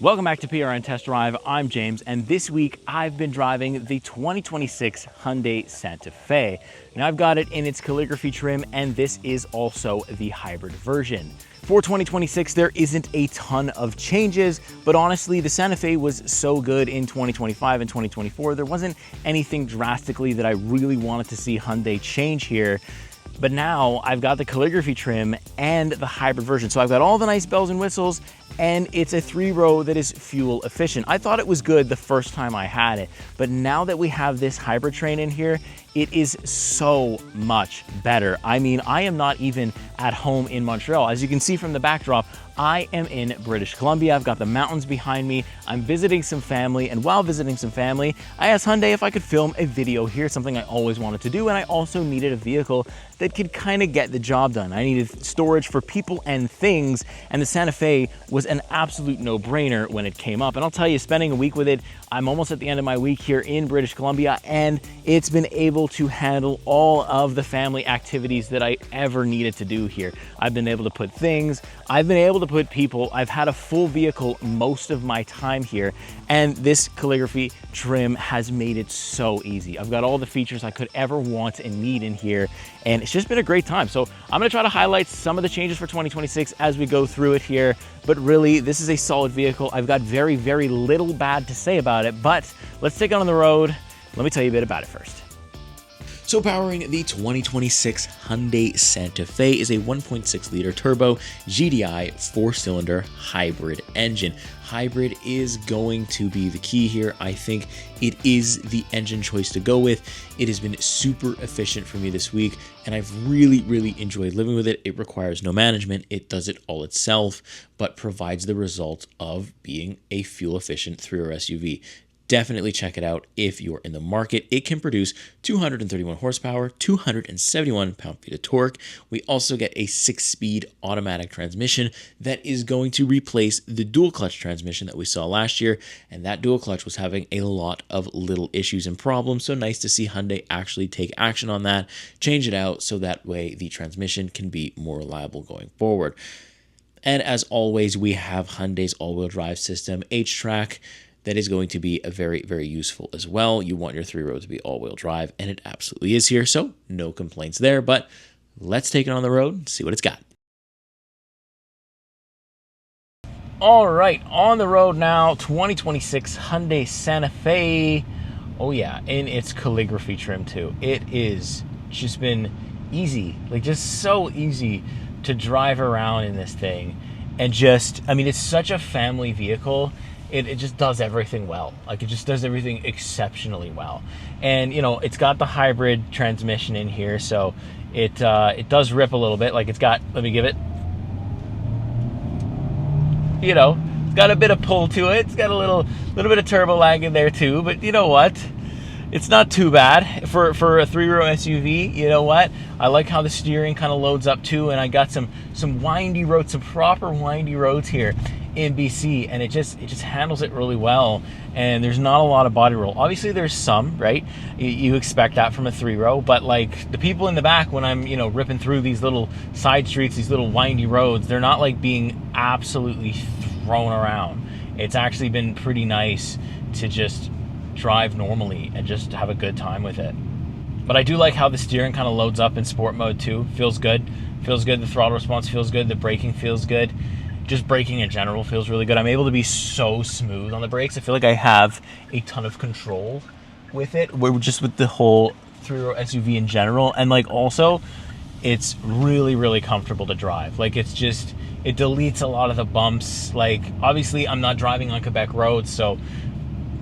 Welcome back to PRN Test Drive. I'm James, and this week I've been driving the 2026 Hyundai Santa Fe. Now I've got it in its calligraphy trim, and this is also the hybrid version. For 2026, there isn't a ton of changes, but honestly, the Santa Fe was so good in 2025 and 2024, there wasn't anything drastically that I really wanted to see Hyundai change here. But now I've got the calligraphy trim and the hybrid version. So I've got all the nice bells and whistles, and it's a 3-row that is fuel efficient. I thought it was good the first time I had it, but now that we have this hybrid train in here, it is so much better. I mean, I am not even at home in Montreal. As you can see from the backdrop, I am in British Columbia. I've got the mountains behind me. I'm visiting some family, and while visiting some family, I asked Hyundai if I could film a video here, something I always wanted to do, and I also needed a vehicle that could kind of get the job done. I needed storage for people and things, and the Santa Fe was an absolute no-brainer when it came up. And I'll tell you, spending a week with it, I'm almost at the end of my week here in British Columbia, and it's been able to handle all of the family activities that I ever needed to do here. I've been able to put things, I've been able to put people, I've had a full vehicle most of my time here, and this calligraphy trim has made it so easy. I've got all the features I could ever want and need in here, and it's just been a great time. So I'm gonna try to highlight some of the changes for 2026 as we go through it here, but really, this is a solid vehicle. I've got very, very little bad to say about it, but let's take it on the road. Let me tell you a bit about it first. So powering the 2026 Hyundai Santa Fe is a 1.6 liter turbo GDI 4-cylinder hybrid engine. Hybrid is going to be the key here. I think it is the engine choice to go with. It has been super efficient for me this week, and I've really enjoyed living with it. It requires no management. It does it all itself, but provides the result of being a fuel efficient 3-row SUV. Definitely check it out if you're in the market. It can produce 231 horsepower, 271 pound-feet of torque. We also get a 6-speed automatic transmission that is going to replace the dual clutch transmission that we saw last year, and that dual clutch was having a lot of little issues and problems, so nice to see Hyundai actually take action on that, change it out so that way the transmission can be more reliable going forward. And as always, we have Hyundai's all-wheel drive system, H-Track, that is going to be very useful as well. You want your 3-row to be all-wheel drive, and it absolutely is here, so no complaints there. But let's take it on the road and see what it's got. All right, on the road now, 2026 Hyundai Santa Fe. Oh yeah, in its calligraphy trim too. It is just been easy, like just so easy to drive around in this thing. And just, I mean, it's such a family vehicle. It just does everything well. Like, it just does everything exceptionally well. And, you know, it's got the hybrid transmission in here, so it does rip a little bit. Like, it's got, let me give it, you know, it's got a bit of pull to it. It's got a little bit of turbo lag in there too, but you know what? It's not too bad for a 3-row SUV. You know what? I like how the steering kind of loads up too, and I got some windy roads, some proper windy roads here in BC, and it just handles it really well. And there's not a lot of body roll. Obviously there's some, right? You expect that from a 3-row, but like the people in the back, when I'm, you know, ripping through these little side streets, these little windy roads, they're not like being absolutely thrown around. It's actually been pretty nice to just drive normally and just have a good time with it. But I do like how the steering kind of loads up in sport mode too. Feels good. The throttle response feels good. The braking feels good. Just braking in general feels really good. I'm able to be so smooth on the brakes. I feel like I have a ton of control with it. We're just with the whole 3-row SUV in general. And like also, it's really comfortable to drive. Like, it's just, it deletes a lot of the bumps. Like, obviously I'm not driving on Quebec roads, so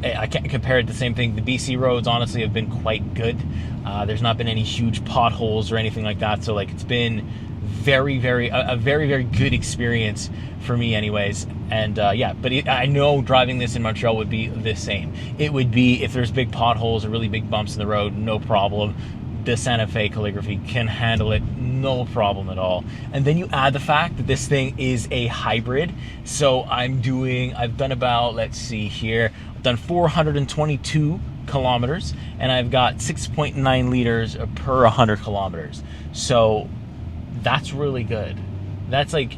I can't compare it to the same thing. The BC roads honestly have been quite good. There's not been any huge potholes or anything like that. So like, it's been a very good experience for me anyways. And yeah, but I know driving this in Montreal would be the same. It would be, if there's big potholes or really big bumps in the road, no problem. The Santa Fe calligraphy can handle it, no problem at all. And then you add the fact that this thing is a hybrid. So I've done about, let's see here, I've done 422 kilometers, and I've got 6.9 liters per 100 kilometers. So that's really good. That's like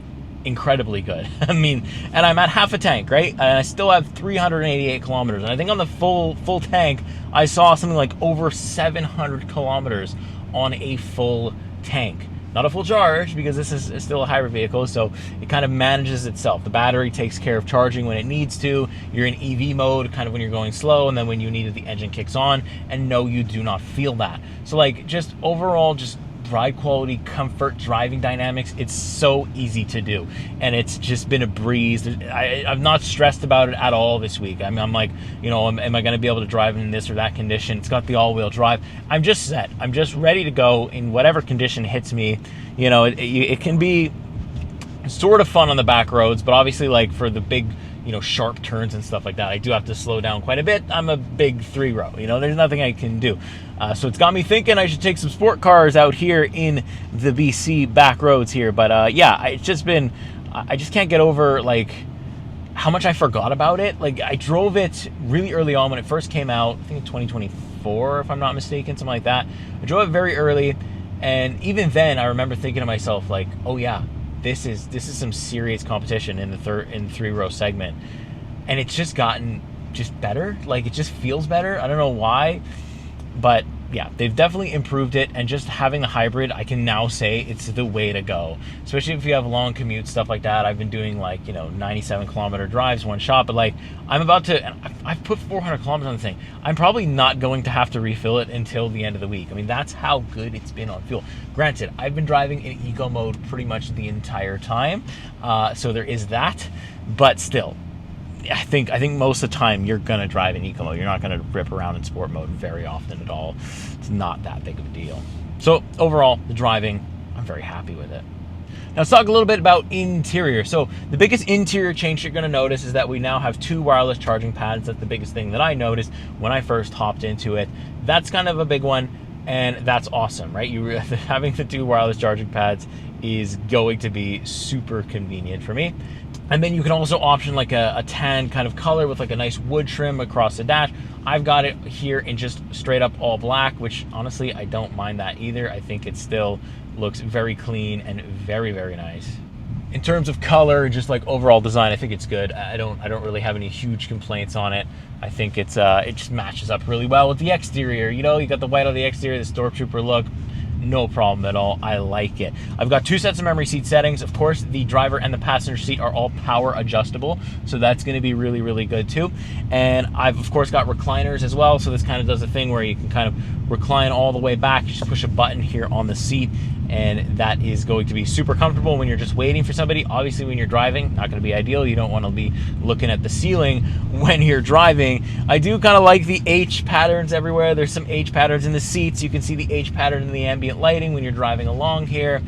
incredibly good. I mean, and I'm at half a tank, right? And I still have 388 kilometers. And I think on the full tank, I saw something like over 700 kilometers on a full tank. Not a full charge, because this is still a hybrid vehicle, so it kind of manages itself. The battery takes care of charging when it needs to. You're in EV mode kind of when you're going slow, and then when you need it, the engine kicks on, and no, you do not feel that. So like, just overall, just ride quality, comfort, driving dynamics, it's so easy to do, and it's just been a breeze. I'm not stressed about it at all this week. I mean, I'm like, you know, am I going to be able to drive in this or that condition? It's got the all-wheel drive. I'm just set. I'm just ready to go in whatever condition hits me. You know, it can be sort of fun on the back roads, but obviously, like, for the big, you know, sharp turns and stuff like that, I do have to slow down quite a bit. I'm a big 3-row, you know, there's nothing I can do. So it's got me thinking I should take some sport cars out here in the BC back roads here. But yeah, it's just been, I just can't get over, like, how much I forgot about it. Like, I drove it really early on when it first came out, I think in 2024, if I'm not mistaken, something like that. I drove it very early, and even then I remember thinking to myself, like, oh yeah, this is some serious competition in the 3-row segment. And it's just gotten just better. Like, it just feels better. I don't know why, but yeah, they've definitely improved it. And just having the hybrid, I can now say it's the way to go, especially if you have long commutes, stuff like that. I've been doing, like, you know, 97 kilometer drives one shot, but like, I'm about to, I've put 400 kilometers on the thing. I'm probably not going to have to refill it until the end of the week. I mean, that's how good it's been on fuel. Granted, I've been driving in eco mode pretty much the entire time, so there is that, but still, I think most of the time you're gonna drive in eco mode. You're not gonna rip around in sport mode very often at all. It's not that big of a deal. So overall, the driving, I'm very happy with it. Now let's talk a little bit about interior. So the biggest interior change you're gonna notice is that we now have 2 wireless charging pads. That's the biggest thing that I noticed when I first hopped into it. That's kind of a big one, and that's awesome, right? Having the 2 wireless charging pads is going to be super convenient for me. And then you can also option like a tan kind of color with like a nice wood trim across the dash. I've got it here in just straight up all black, which honestly, I don't mind that either. I think it still looks very clean and very, very nice. In terms of color, just like overall design, I think it's good. I don't really have any huge complaints on it. I think it just matches up really well with the exterior. You know, you got the white on the exterior, the Stormtrooper look. No problem at all. I like it. I've got 2 sets of memory seat settings. Of course, the driver and the passenger seat are all power adjustable, so that's going to be really, really good too. And I've of course got recliners as well, so this kind of does a thing where you can kind of recline all the way back. You just push a button here on the seat, and that is going to be super comfortable when you're just waiting for somebody. Obviously, when you're driving, not going to be ideal. You don't want to be looking at the ceiling when you're driving. I do kind of like the H patterns everywhere. There's some H patterns in the seats. You can see the H pattern in the ambient lighting when you're driving along here,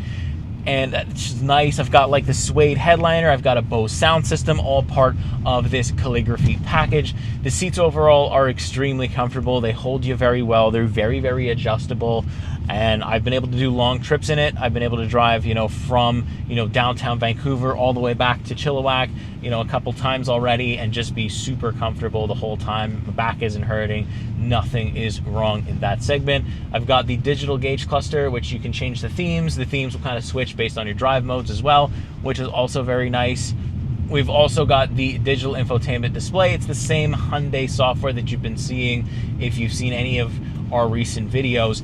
and that's just nice. I've got like the suede headliner. I've got a Bose sound system, all part of this Calligraphy package. The seats overall are extremely comfortable. They hold you very well. They're very, very adjustable. And I've been able to do long trips in it. I've been able to drive, you know, from, you know, downtown Vancouver all the way back to Chilliwack, you know, a couple times already, and just be super comfortable the whole time. My back isn't hurting. Nothing is wrong in that segment. I've got the digital gauge cluster, which you can change the themes. The themes will kind of switch based on your drive modes as well, which is also very nice. We've also got the digital infotainment display. It's the same Hyundai software that you've been seeing if you've seen any of our recent videos.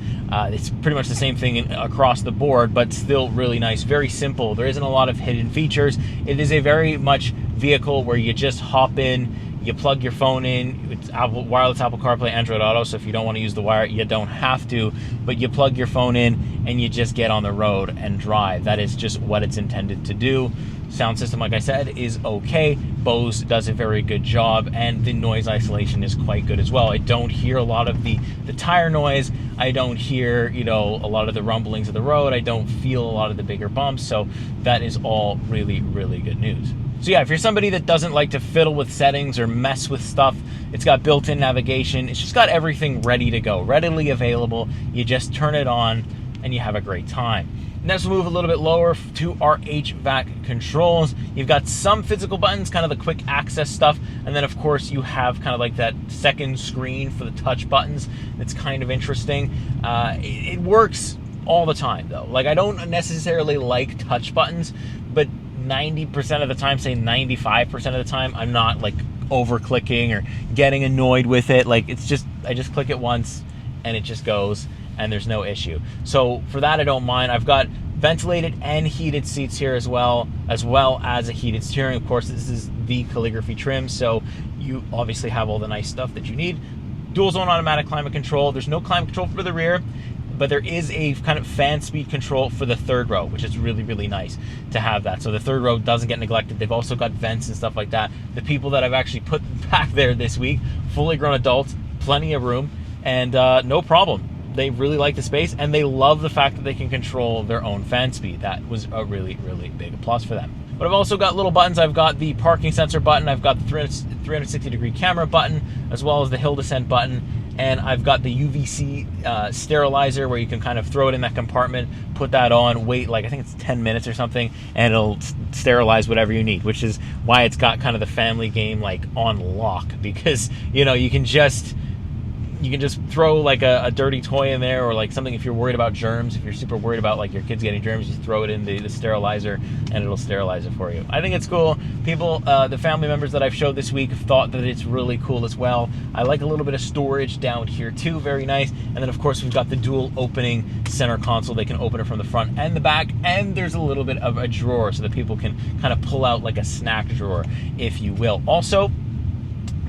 It's pretty much the same thing across the board, but still really nice, very simple. There isn't a lot of hidden features. It is a very much vehicle where you just hop in, you plug your phone in. It's wireless Apple CarPlay, Android Auto, so if you don't want to use the wire, you don't have to, but you plug your phone in and you just get on the road and drive. That is just what it's intended to do. Sound system, like I said, is okay. Bose does a very good job, and the noise isolation is quite good as well. I don't hear a lot of the tire noise. I don't hear, you know, a lot of the rumblings of the road. I don't feel a lot of the bigger bumps, so that is all really, really good news. So yeah, if you're somebody that doesn't like to fiddle with settings or mess with stuff, it's got built-in navigation. It's just got everything ready to go, readily available. You just turn it on and you have a great time. Next, we'll move a little bit lower to our HVAC controls. You've got some physical buttons, kind of the quick access stuff, and then of course you have kind of like that second screen for the touch buttons. It's kind of interesting. It works all the time though. Like, I don't necessarily like touch buttons, but 90% of the time, say 95% of the time, I'm not like over clicking or getting annoyed with it. Like it's just, I just click it once and it just goes and there's no issue. So for that, I don't mind. I've got ventilated and heated seats here as well as a heated steering. Of course, this is the Calligraphy trim, so you obviously have all the nice stuff that you need. Dual zone automatic climate control. There's no climate control for the rear, but there is a kind of fan speed control for the third row, which is really, really nice to have that. So the third row doesn't get neglected. They've also got vents and stuff like that. The people that I've actually put back there this week, fully grown adults, plenty of room, and no problem. They really like the space, and they love the fact that they can control their own fan speed. That was a really, really big plus for them. But I've also got little buttons. I've got the parking sensor button. I've got the 360-degree camera button, as well as the hill descent button. And I've got the UVC sterilizer, where you can kind of throw it in that compartment, put that on, wait like I think it's 10 minutes or something, and it'll sterilize whatever you need, which is why it's got kind of the family game like on lock, because you know you can just throw like a dirty toy in there, or like something if you're worried about germs. If you're super worried about like your kids getting germs, you throw it in the sterilizer and it'll sterilize it for you. I think it's cool. People, the family members that I've showed this week have thought that it's really cool as well. I like a little bit of storage down here too, very nice. And then of course we've got the dual opening center console. They can open it from the front and the back, and there's a little bit of a drawer so that people can kind of pull out like a snack drawer, if you will. Also,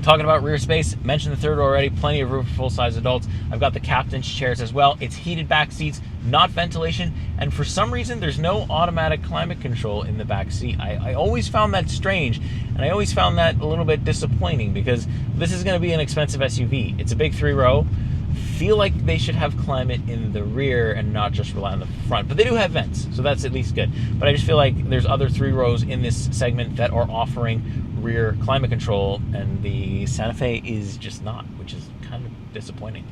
talking about rear space, mentioned the third row already, plenty of room for full-size adults. I've got the captain's chairs as well. It's heated back seats, not ventilation, and for some reason there's no automatic climate control in the back seat. I always found that strange, and I always found that a little bit disappointing, because this is going to be an expensive SUV. It's a big three-row. Feel like they should have climate in the rear and not just rely on the front, but they do have vents, so that's at least good. But I just feel like there's other three rows in this segment that are offering rear climate control, and the Santa Fe is just not, which is kind of disappointing.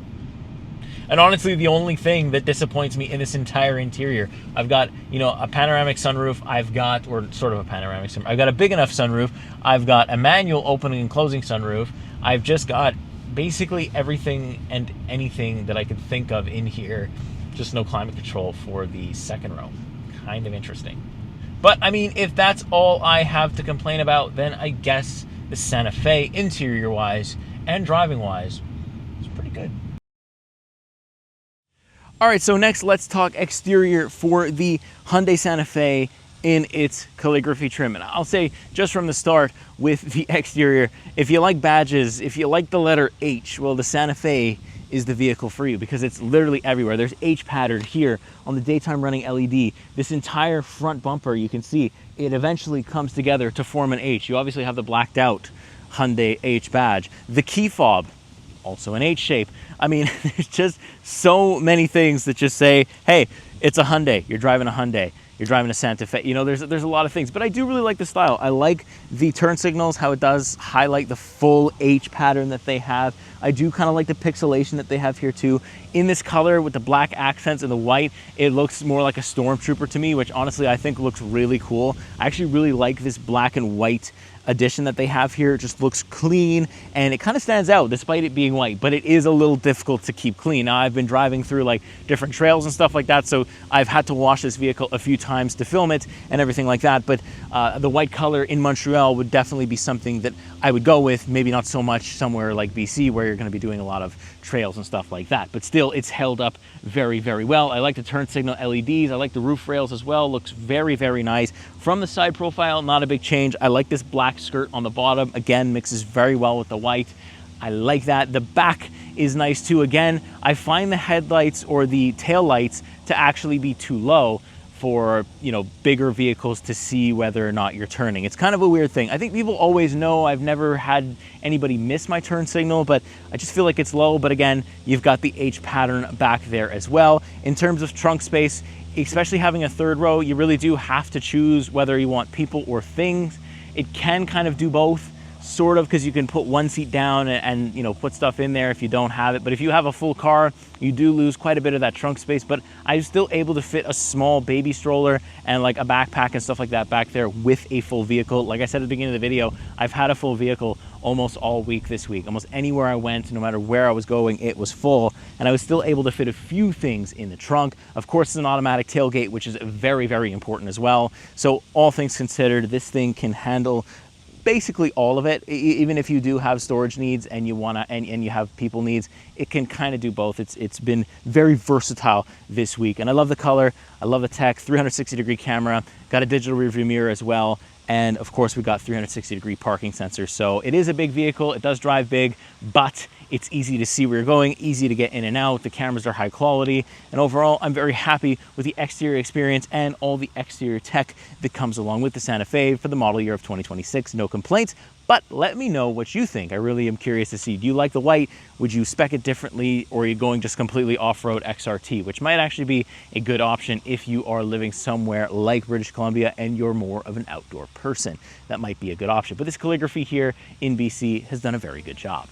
And honestly, the only thing that disappoints me in this entire interior, I've got, you know, a panoramic sunroof. I've got, or sort of a panoramic sunroof. I've got a big enough sunroof. I've got a manual opening and closing sunroof. I've just got basically everything and anything that I could think of in here. Just no climate control for the second row. Kind of interesting. But I mean, if that's all I have to complain about, then I guess the Santa Fe, interior-wise and driving-wise, is pretty good. All right, so next let's talk exterior for the Hyundai Santa Fe in its Calligraphy trim. And I'll say just from the start with the exterior, if you like badges, if you like the letter H, well, the Santa Fe is the vehicle for you, because it's literally everywhere. There's H pattern here on the daytime running LED. This entire front bumper, you can see it eventually comes together to form an H. You obviously have the blacked out Hyundai H badge. The key fob, also an H shape. I mean, there's just so many things that just say, hey, it's a Hyundai. You're driving a Hyundai. You're driving a Santa Fe. You know, there's a lot of things, but I do really like the style. I like the turn signals, how it does highlight the full H pattern that they have. I do kind of like the pixelation that they have here too. In this color with the black accents and the white, it looks more like a Stormtrooper to me, which honestly I think looks really cool. I actually really like this black and white addition that they have here. It just looks clean, and it kind of stands out despite it being white, but it is a little difficult to keep clean. Now, I've been driving through like different trails and stuff like that, so I've had to wash this vehicle a few times to film it and everything like that, but the white color in Montreal would definitely be something that I would go with, maybe not so much somewhere like BC where you're going to be doing a lot of trails and stuff like that, but still it's held up very, very well. I like the turn signal LEDs. I like the roof rails as well. Looks very, very nice. From the side profile, not a big change. I like this black skirt on the bottom. Again, mixes very well with the white. I like that. The back is nice too. Again, I find the headlights or the tail lights to actually be too low for, you know, bigger vehicles to see whether or not you're turning. It's kind of a weird thing. I think people always know. I've never had anybody miss my turn signal, but I just feel like it's low. But again, you've got the H pattern back there as well. In terms of trunk space, especially having a third row, you really do have to choose whether you want people or things. It can kind of do both, sort of, because you can put one seat down and you know, put stuff in there if you don't have it. But if you have a full car, you do lose quite a bit of that trunk space. But I'm still able to fit a small baby stroller and like a backpack and stuff like that back there with a full vehicle. Like I said at the beginning of the video, I've had a full vehicle almost all week this week. Almost anywhere I went, no matter where I was going, it was full. and I was still able to fit a few things in the trunk. Of course, it's an automatic tailgate, which is very, very important as well. So all things considered, this thing can handle basically all of it. Even if you do have storage needs and you wanna and you have people needs, it can kind of do both. It's been very versatile this week, and I love the color, I love the tech. 360-degree camera, got a digital rearview mirror as well, and of course we got 360-degree parking sensors. So it is a big vehicle, it does drive big, but it's easy to see where you're going, easy to get in and out. The cameras are high quality, and overall I'm very happy with the exterior experience and all the exterior tech that comes along with the Santa Fe for the model year of 2026. No complaints, but let me know what you think. I really am curious to see, do you like the white? Would you spec it differently, or are you going just completely off-road XRT, which might actually be a good option if you are living somewhere like British Columbia and you're more of an outdoor person. That might be a good option, but this Calligraphy here in BC has done a very good job.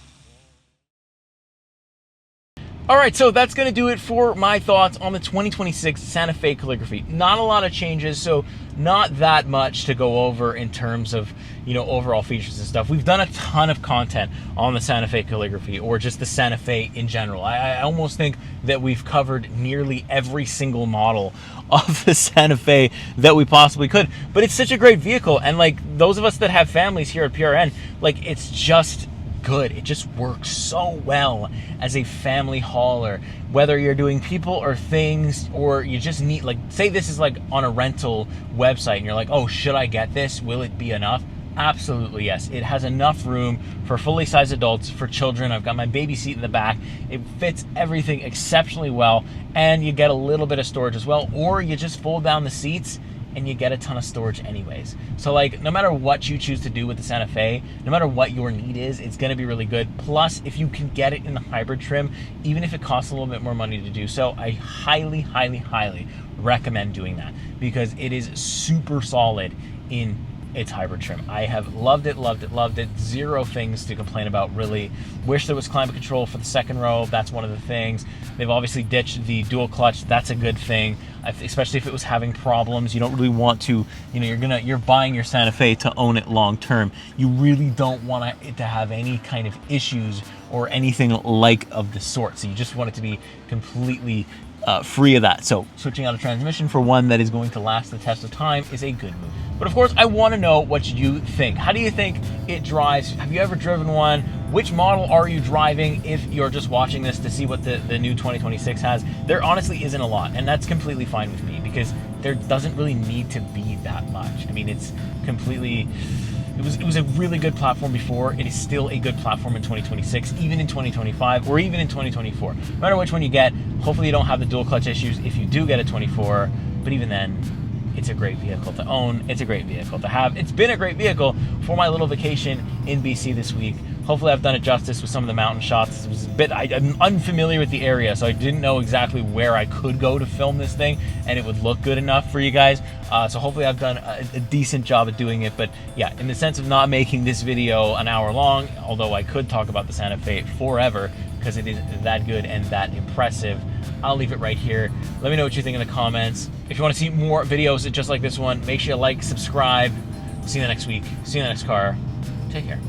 All right, so that's gonna do it for my thoughts on the 2026 Santa Fe Calligraphy. Not a lot of changes, so not that much to go over in terms of, you know, overall features and stuff. We've done a ton of content on the Santa Fe Calligraphy, or just the Santa Fe in general. I almost think that we've covered nearly every single model of the Santa Fe that we possibly could. But it's such a great vehicle, and like those of us that have families here at PRN, like it's just good. It just works so well as a family hauler, whether you're doing people or things, or you just need, like, say this is like on a rental website and you're like, oh, should I get this? Will it be enough? Absolutely yes. It has enough room for fully sized adults, for children. I've got my baby seat in the back. It fits everything exceptionally well, and you get a little bit of storage as well, or you just fold down the seats and you get a ton of storage anyways. So like, no matter what you choose to do with the Santa Fe, no matter what your need is, it's gonna be really good. Plus, if you can get it in the hybrid trim, even if it costs a little bit more money to do so, I highly, highly, highly recommend doing that, because it is super solid in its hybrid trim. I have loved it, loved it, loved it. Zero things to complain about, really. Wish there was climate control for the second row. That's one of the things. They've obviously ditched the dual clutch. That's a good thing, especially if it was having problems. You don't really want to, you know, you're buying your Santa Fe to own it long term. You really don't want it to have any kind of issues or anything like of the sort. So you just want it to be completely free of that. So switching out a transmission for one that is going to last the test of time is a good move. But of course, I want to know what you think. How do you think it drives? Have you ever driven one? Which model are you driving if you're just watching this to see what the new 2026 has? There honestly isn't a lot, and that's completely fine with me, because there doesn't really need to be that much. I mean, it's completely... It was a really good platform before. It is still a good platform in 2026, even in 2025, or even in 2024. No matter which one you get, hopefully you don't have the dual clutch issues if you do get a 24, but even then, it's a great vehicle to own. It's a great vehicle to have. It's been a great vehicle for my little vacation in BC this week. Hopefully I've done it justice with some of the mountain shots. It was a bit, I'm unfamiliar with the area, so I didn't know exactly where I could go to film this thing and it would look good enough for you guys. So hopefully I've done a decent job at doing it. But yeah, in the sense of not making this video an hour long, although I could talk about the Santa Fe forever because it is that good and that impressive, I'll leave it right here. Let me know what you think in the comments. If you want to see more videos just like this one, make sure you like, subscribe. See you next week. See you in the next car. Take care.